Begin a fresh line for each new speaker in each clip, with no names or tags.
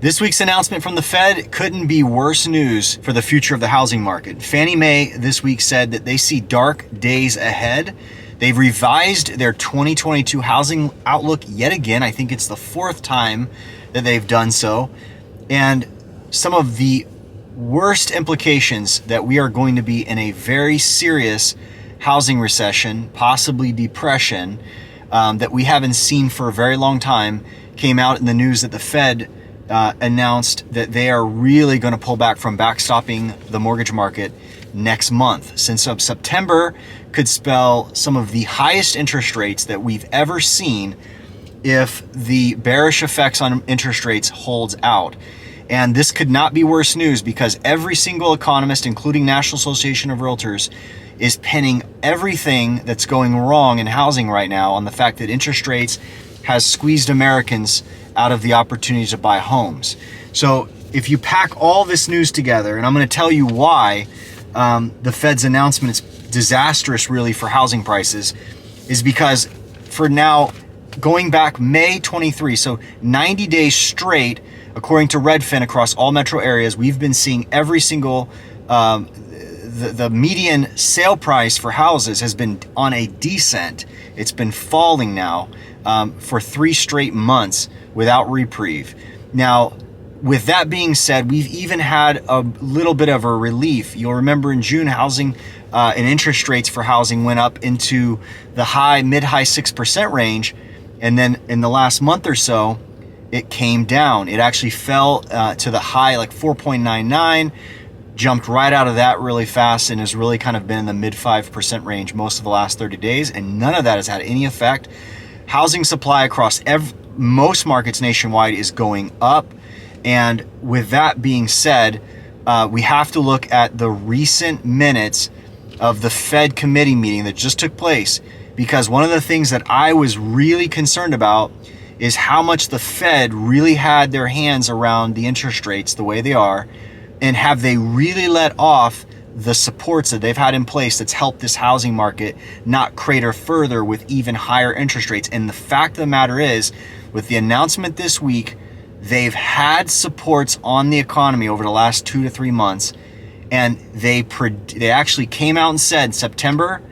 This week's announcement from the Fed couldn't be worse news for the future of the housing market. Fannie Mae this week said that they see dark days ahead. They've revised their 2022 housing outlook yet again. I think it's the fourth time that they've done so. And some of the worst implications that we are going to be in a very serious housing recession, possibly depression, that we haven't seen for a very long time, came out in the news that the Fed announced that they are really going to pull back from backstopping the mortgage market next month. Since September could spell some of the highest interest rates that we've ever seen if the bearish effects on interest rates holds out. And this could not be worse news because every single economist, including National Association of Realtors, is pinning everything that's going wrong in housing right now on the fact that interest rates has squeezed Americans out of the opportunity to buy homes. So if you pack all this news together, and I'm going to tell you why the Fed's announcement is disastrous really for housing prices, is because for now, going back May 23, so 90 days straight, according to Redfin across all metro areas, we've been seeing every single, the median sale price for houses has been on a descent. It's been falling now for 3 straight months without reprieve. Now, with that being said, we've even had a little bit of a relief. You'll remember in June, housing and interest rates for housing went up into the mid-high 6% range. And then in the last month or so, it came down. It actually fell to the high, like 4.99, jumped right out of that really fast and has really kind of been in the mid 5% range most of the last 30 days. And none of that has had any effect. Housing supply across most markets nationwide is going up. And with that being said, we have to look at the recent minutes of the Fed committee meeting that just took place, because one of the things that I was really concerned about is how much the Fed really had their hands around the interest rates the way they are, and have they really let off the supports that they've had in place that's helped this housing market not crater further with even higher interest rates. And the fact of the matter is, with the announcement this week, they've had supports on the economy over the last 2 to 3 months, and they actually came out and said September,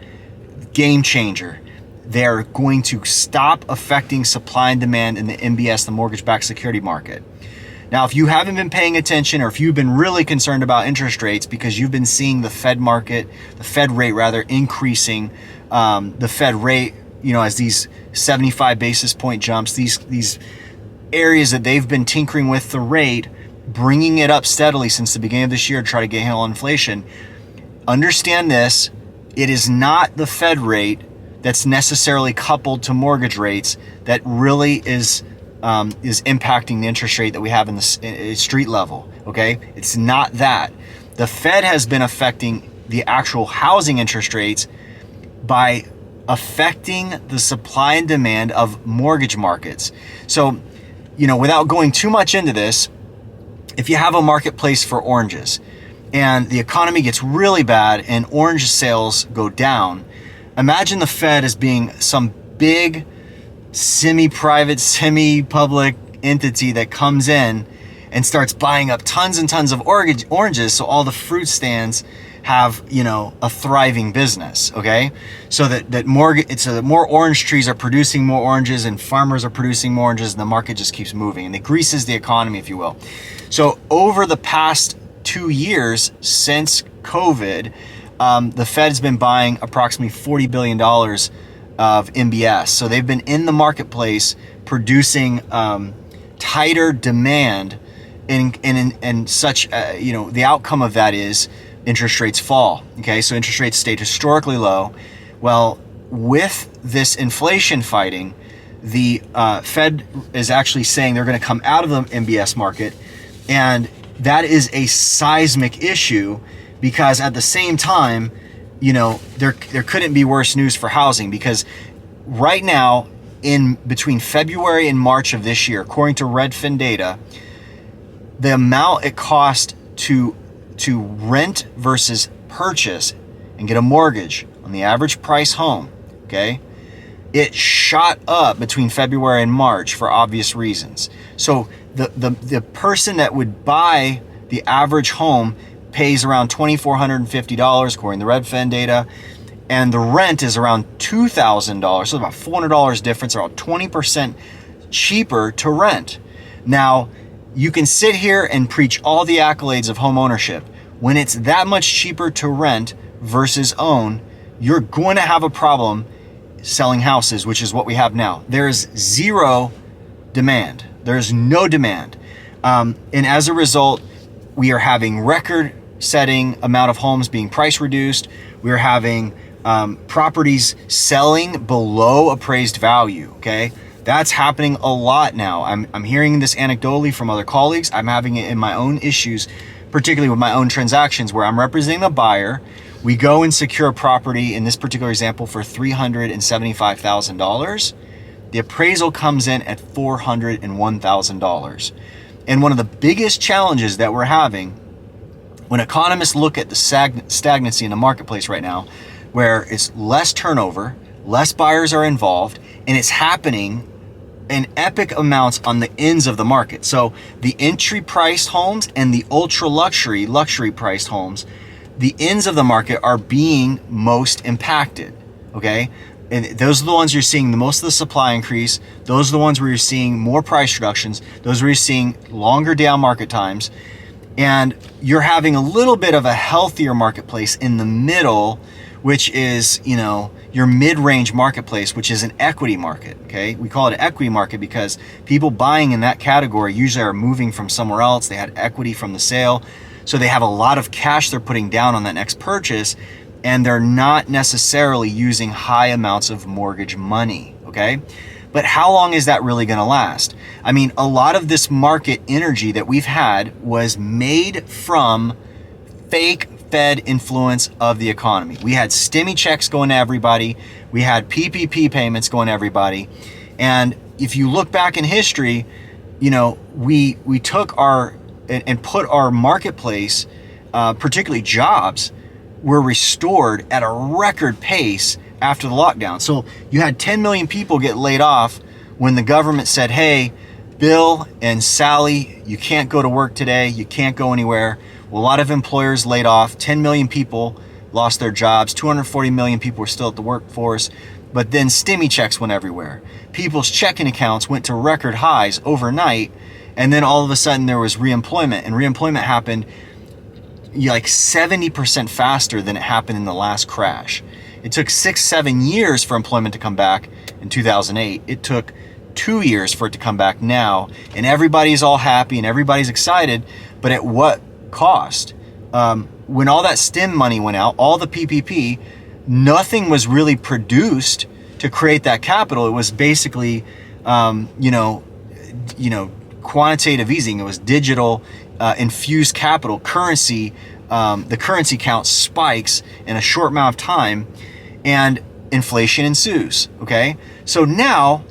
game changer. They're going to stop affecting supply and demand in the MBS, the mortgage-backed security market. Now, if you haven't been paying attention, or if you've been really concerned about interest rates because you've been seeing the Fed rate rather, increasing, the Fed rate, as these 75 basis point jumps, these areas that they've been tinkering with the rate, bringing it up steadily since the beginning of this year to try to get a handle on inflation. Understand this, it is not the Fed rate that's necessarily coupled to mortgage rates that really is impacting the interest rate that we have in the street level, okay? It's not that. The Fed has been affecting the actual housing interest rates by affecting the supply and demand of mortgage markets. So, without going too much into this, if you have a marketplace for oranges and the economy gets really bad and orange sales go down, imagine the Fed as being some big semi-private, semi-public entity that comes in and starts buying up tons and tons of oranges, so all the fruit stands have, a thriving business, okay? So that more orange trees are producing more oranges and farmers are producing more oranges, and the market just keeps moving, and it greases the economy, if you will. So over the past 2 years since COVID, the Fed's been buying approximately $40 billion of MBS. So they've been in the marketplace producing tighter demand, and such, the outcome of that is interest rates fall. Okay, so interest rates stayed historically low. Well, with this inflation fighting, the Fed is actually saying they're going to come out of the MBS market, and that is a seismic issue because at the same time, there couldn't be worse news for housing, because right now, in between February and March of this year, according to Redfin data, the amount it cost to rent versus purchase and get a mortgage on the average price home, okay, it shot up between February and March for obvious reasons. So the person that would buy the average home pays around $2,450 according to the Redfin data, and the rent is around $2,000, so about $400 difference, around 20% cheaper to rent. Now, you can sit here and preach all the accolades of home ownership. When it's that much cheaper to rent versus own, you're going to have a problem selling houses, which is what we have now. There's zero demand. There's no demand. And as a result, we are having record-setting amount of homes being price reduced. We're having properties selling below appraised value, okay? That's happening a lot now. I'm hearing this anecdotally from other colleagues. I'm having it in my own issues, particularly with my own transactions where I'm representing the buyer. We go and secure a property, in this particular example, for $375,000. The appraisal comes in at $401,000. And one of the biggest challenges that we're having when economists look at the stagnancy in the marketplace right now, where it's less turnover, less buyers are involved, and it's happening in epic amounts on the ends of the market. So the entry priced homes and the ultra luxury priced homes, the ends of the market are being most impacted, okay? And those are the ones you're seeing the most of the supply increase. Those are the ones where you're seeing more price reductions. Those where you're seeing longer down market times. And you're having a little bit of a healthier marketplace in the middle, which is, you know, your mid-range marketplace, which is an equity market, okay? We call it an equity market because people buying in that category usually are moving from somewhere else. They had equity from the sale. So they have a lot of cash they're putting down on that next purchase, and they're not necessarily using high amounts of mortgage money, okay? But how long is that really gonna last? I mean, a lot of this market energy that we've had was made from fake Fed influence of the economy. We had stimmy checks going to everybody. We had PPP payments going to everybody. And if you look back in history, you know, we took our and put our marketplace, particularly jobs, were restored at a record pace after the lockdown. So you had 10 million people get laid off when the government said, hey, Bill and Sally, you can't go to work today. You can't go anywhere. Well, a lot of employers laid off. 10 million people lost their jobs. 240 million people were still at the workforce. But then stimmy checks went everywhere. People's checking accounts went to record highs overnight. And then all of a sudden there was reemployment. And reemployment happened like 70% faster than it happened in the last crash. It took 6-7 years for employment to come back in 2008. It took 2 years for it to come back now. And everybody's all happy and everybody's excited. But at what cost? When all that stim money went out, all the PPP, nothing was really produced to create that capital. It was basically, quantitative easing. It was digital infused capital, currency. The currency count spikes in a short amount of time, and inflation ensues. Okay, so now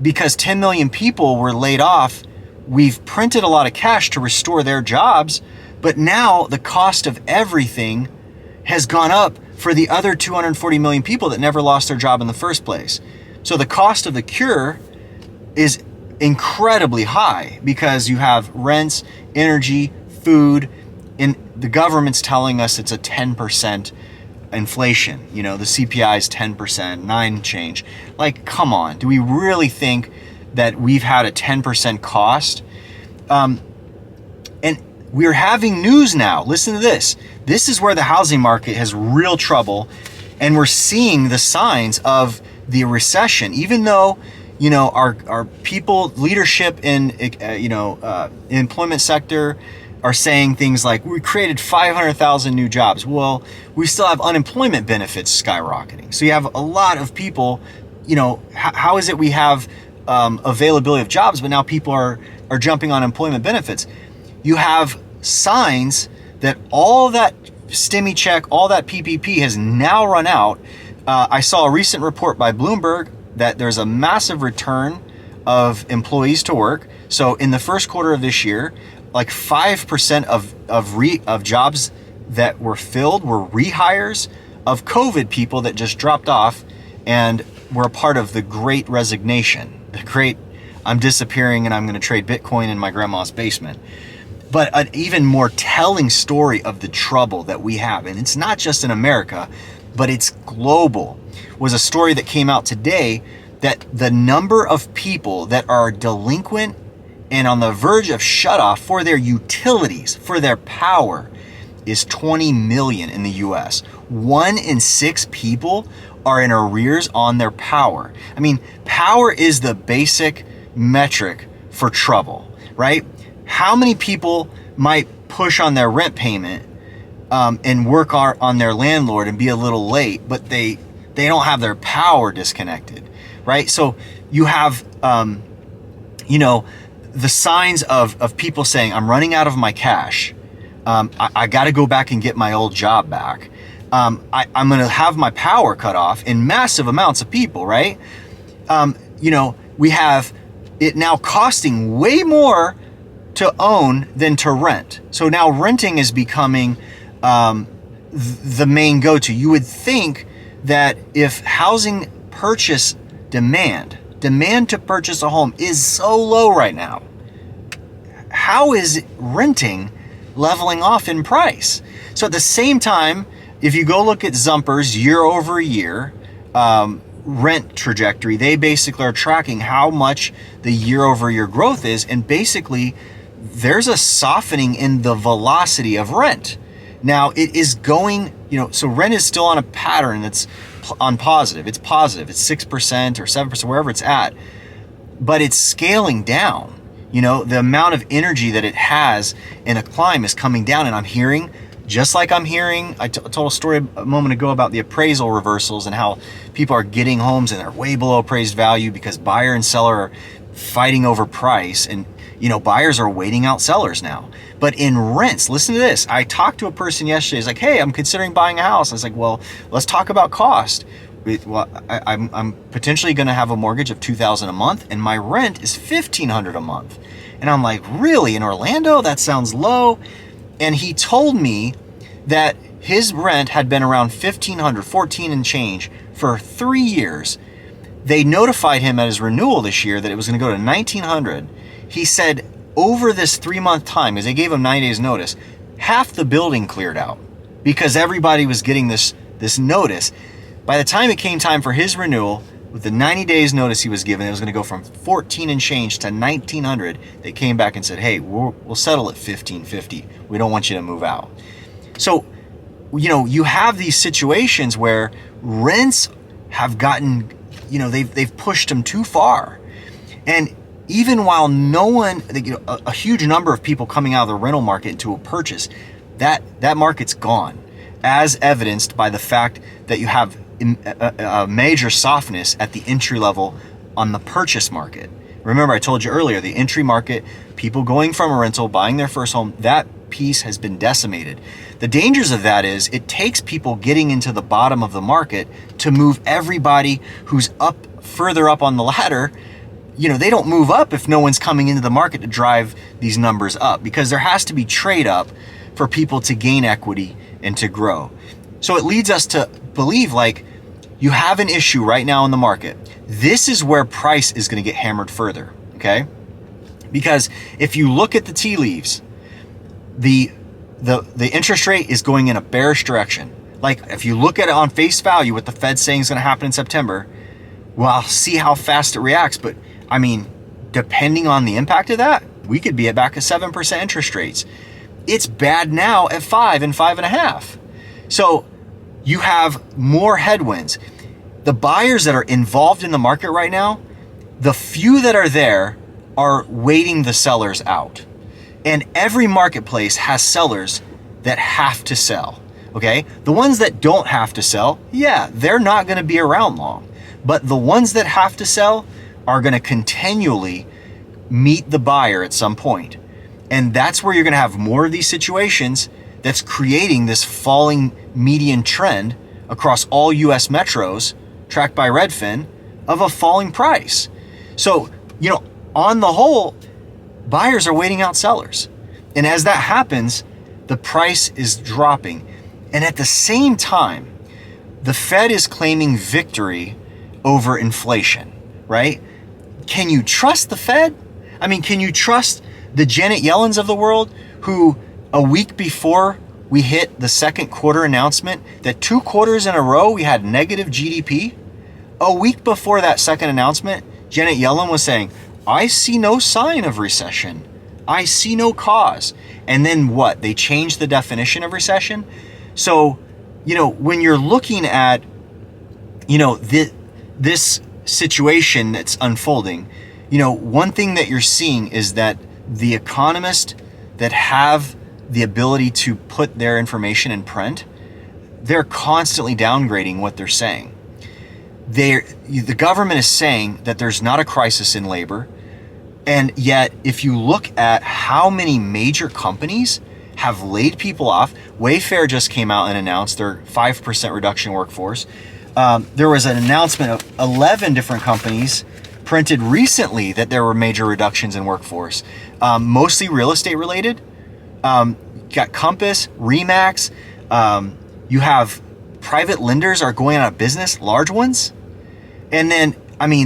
because 10 million people were laid off, we've printed a lot of cash to restore their jobs. But now the cost of everything has gone up for the other 240 million people that never lost their job in the first place. So the cost of the cure is incredibly high because you have rents, energy, food, and the government's telling us it's a 10% inflation. You know, the CPI is 10%, 9 change. Like, come on, do we really think that we've had a 10% cost? And we're having news now. Listen to this. This is where the housing market has real trouble, and we're seeing the signs of the recession. Even though, you know, our people, leadership in, employment sector are saying things like, we created 500,000 new jobs. Well, we still have unemployment benefits skyrocketing. So you have a lot of people, you know, how is it we have availability of jobs, but now people are jumping on employment benefits? You have signs that all that stimmy check, all that PPP has now run out. I saw a recent report by Bloomberg that there's a massive return of employees to work. So in the first quarter of this year, like 5% of jobs that were filled were rehires of COVID people that just dropped off and were a part of the Great Resignation, the Great I'm disappearing and I'm going to trade Bitcoin in my grandma's basement. But an even more telling story of the trouble that we have, and it's not just in America, but it's global, was a story that came out today that the number of people that are delinquent and on the verge of shutoff for their utilities, for their power, is 20 million in the US. 1 in 6 people are in arrears on their power. I mean, power is the basic metric for trouble, right? How many people might push on their rent payment and work on their landlord and be a little late, but they don't have their power disconnected, right? So you have, the signs of people saying, I'm running out of my cash. I got to go back and get my old job back. I'm going to have my power cut off in massive amounts of people, right? We have it now costing way more to own than to rent. So now renting is becoming the main go-to. You would think that if housing purchase demand to purchase a home is so low right now, how is renting leveling off in price? So at the same time, if you go look at Zumper's year over year rent trajectory, they basically are tracking how much the year over year growth is, and basically there's a softening in the velocity of rent. Now it is going, so rent is still on a pattern that's on positive. It's positive. It's 6% or 7%, wherever it's at, but it's scaling down. The amount of energy that it has in a climb is coming down, and I'm hearing, just like I'm hearing, I told a story a moment ago about the appraisal reversals and how people are getting homes and they're way below appraised value because buyer and seller are fighting over price, and buyers are waiting out sellers now. But in rents, listen to this. I talked to a person yesterday. He's like, hey, I'm considering buying a house. I was like, well, let's talk about cost. Well, I'm potentially going to have a mortgage of $2,000 a month, and my rent is $1,500 a month. And I'm like, really? In Orlando? That sounds low. And he told me that his rent had been around $1,500, 14 and change for 3 years. They notified him at his renewal this year that it was going to go to $1,900. He said over this 3-month time, as they gave him 9 days notice, half the building cleared out because everybody was getting this notice. By the time it came time for his renewal, with the 90 days notice he was given, it was going to go from 14 and change to 1,900. They came back and said, hey, we'll settle at 1,550. We don't want you to move out. So, you have these situations where rents have gotten, they've pushed them too far. And even while no one, a huge number of people coming out of the rental market into a purchase, that market's gone, as evidenced by the fact that you have a major softness at the entry level on the purchase market. Remember, I told you earlier, the entry market, people going from a rental, buying their first home, that piece has been decimated. The dangers of that is it takes people getting into the bottom of the market to move everybody who's further up on the ladder. They don't move up if no one's coming into the market to drive these numbers up, because there has to be trade up for people to gain equity and to grow. So it leads us to believe, like, you have an issue right now in the market. This is where price is going to get hammered further, okay? Because if you look at the tea leaves, the interest rate is going in a bearish direction. Like, if you look at it on face value, what the Fed's saying is going to happen in September, well, I'll see how fast it reacts. But I mean, depending on the impact of that, we could be at back at 7% interest rates. It's bad now at 5 and 5.5. So you have more headwinds. The buyers that are involved in the market right now, the few that are there are waiting the sellers out. And every marketplace has sellers that have to sell, okay? The ones that don't have to sell, yeah, they're not gonna be around long. But the ones that have to sell are gonna continually meet the buyer at some point. And that's where you're gonna have more of these situations that's creating this falling median trend across all US metros, tracked by Redfin, of a falling price. So, on the whole, buyers are waiting out sellers. And as that happens, the price is dropping. And at the same time, the Fed is claiming victory over inflation, right? can you trust the Fed? I mean, can you trust the Janet Yellens of the world, who a week before we hit the second quarter announcement that 2 quarters in a row we had negative GDP? A week before that second announcement, Janet Yellen was saying, I see no sign of recession. I see no cause. And then what? They changed the definition of recession. So, when you're looking at, this situation that's unfolding, one thing that you're seeing is that the economists that have the ability to put their information in print, they're constantly downgrading what they're saying. The government is saying that there's not a crisis in labor, and yet if you look at how many major companies have laid people off, Wayfair just came out and announced their 5% reduction in workforce. There was an announcement of 11 different companies printed recently that there were major reductions in workforce, mostly real estate related. You got Compass, Remax. You have private lenders are going out of business, large ones. And then,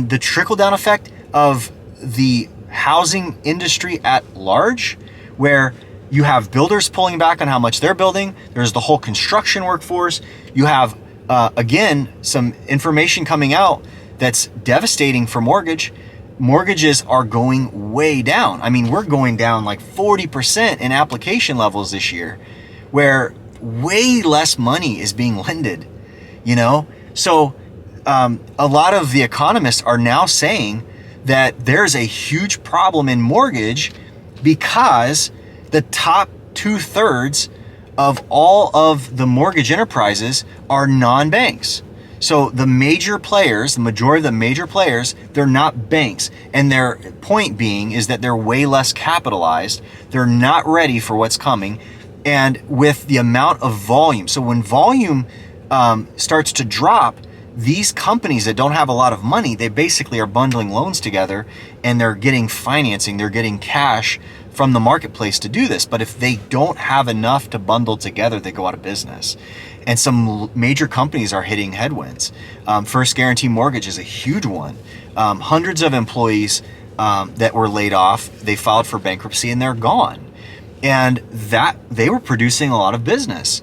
the trickle-down effect of the housing industry at large, where you have builders pulling back on how much they're building. There's the whole construction workforce. You have, again, some information coming out that's devastating for mortgages are going way down. We're going down like 40% in application levels this year, where way less money is being lended, So a lot of the economists are now saying that there's a huge problem in mortgage because the top 2/3 of all of the mortgage enterprises are non-banks. So the major players, the majority of the major players, they're not banks. And their point being is that they're way less capitalized. They're not ready for what's coming. And with the amount of volume, so when volume starts to drop, these companies that don't have a lot of money, they basically are bundling loans together and they're getting financing, they're getting cash from the marketplace to do this. But if they don't have enough to bundle together, they go out of business. And some major companies are hitting headwinds. First Guarantee Mortgage is a huge one. Hundreds of employees that were laid off, they filed for bankruptcy and they're gone. And that they were producing a lot of business.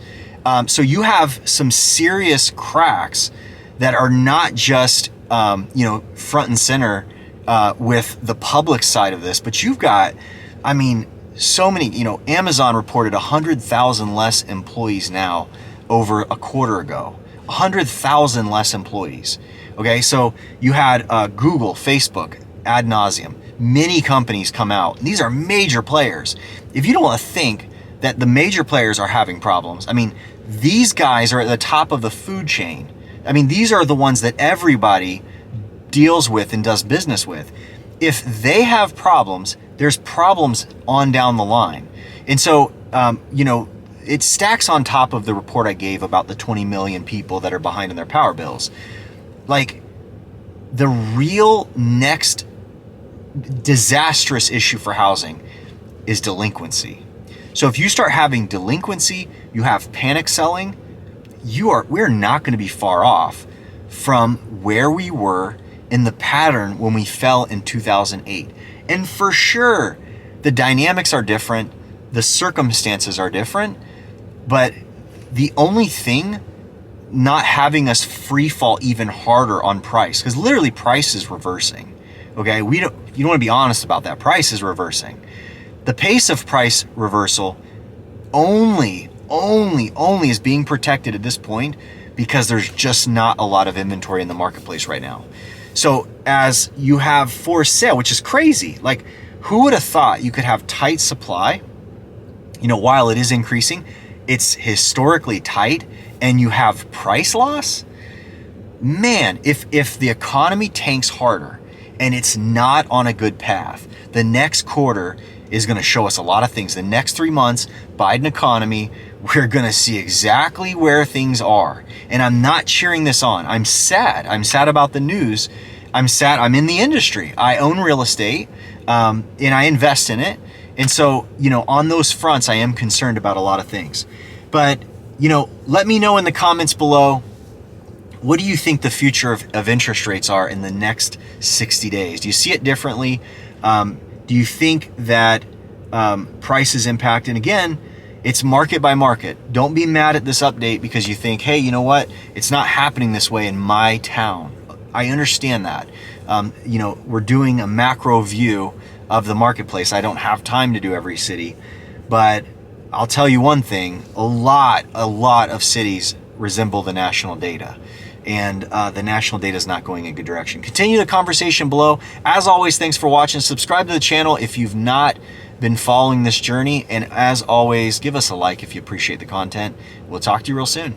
So you have some serious cracks that are not just front and center with the public side of this, but you've got, so many, Amazon reported 100,000 less employees now over a quarter ago. 100,000 less employees. Okay, so you had Google, Facebook, ad nauseum. Many companies come out. These are major players. If you don't want to think that the major players are having problems, these guys are at the top of the food chain. These are the ones that everybody deals with and does business with. If they have problems, there's problems on down the line. And so, it stacks on top of the report I gave about the 20 million people that are behind in their power bills. Like, the real next disastrous issue for housing is delinquency. So if you start having delinquency, you have panic selling, we're not going to be far off from where we were in the pattern when we fell in 2008. And for sure, the dynamics are different, the circumstances are different, but the only thing not having us free fall even harder on price, because literally price is reversing. Okay, you don't want to be honest about that. Price is reversing. The pace of price reversal only is being protected at this point because there's just not a lot of inventory in the marketplace right now. So as you have for sale, which is crazy, like who would have thought you could have tight supply, while it is increasing, it's historically tight, and you have price loss? Man, if the economy tanks harder and it's not on a good path, the next quarter is going to show us a lot of things. The next 3 months, Biden economy, we're going to see exactly where things are. And I'm not cheering this on. I'm sad. I'm sad about the news. I'm sad. I'm in the industry. I own real estate, and I invest in it. And so, on those fronts, I am concerned about a lot of things. But, let me know in the comments below, What do you think the future of interest rates are in the next 60 days? Do you see it differently? Do you think that price is impacted? And again, it's market by market. Don't be mad at this update because you think, hey, you know what? It's not happening this way in my town. I understand that. We're doing a macro view of the marketplace. I don't have time to do every city, but I'll tell you one thing, a lot of cities resemble the national data, and the national data is not going in a good direction. Continue the conversation below. As always, thanks for watching. Subscribe to the channel if you've not been following this journey, and as always, give us a like if you appreciate the content. We'll talk to you real soon.